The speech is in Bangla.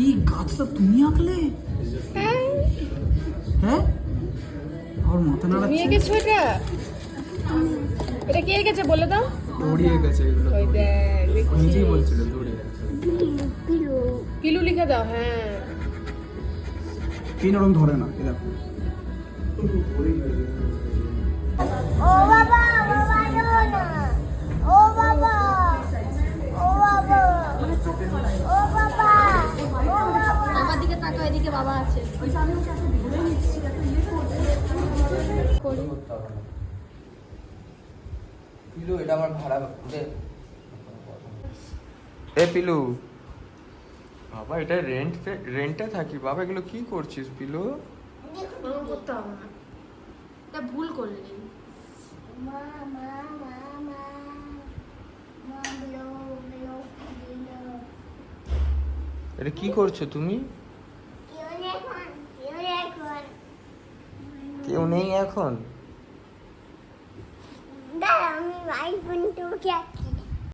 এই গাছটা তুমি আঁকলে? হ্যাঁ, আর মাথা তুমি নাড়াচ্ছে। এঁকেছো এটা? এটা কে এঁকেছে বলে দাও? দৌড়িয়ে গেছে এগুলো। ওই দেখ, দেখছিস? নিজেই বলছিল দৌড়িয়ে। পিলু লিখে দাও। হ্যাঁ, পেন ওরকম ধরে না, এই দেখো। ও বাবা, বাবা দাও না। ও বাবা, ও বাবা, ও বাবা, ও বাবা। আমার দিকে তাকাও, এদিকে বাবা আছে। পিলু, এটা আমার ভাড়া দে। এ পিলু, বাবা এটা রেন্টে থাকি বাবা, এগুলো কি করছিস পিলু? ওরকম করতে হবে না, এটা ভুল করলি। মা মা মা মা মা বলো বলো বলো। এটা কি করছো তুমি? কেউ নেই এখন, কেউ নেই এখন। কেউ নেই এখন? দাঁড়া, আমি আইফোন টুকে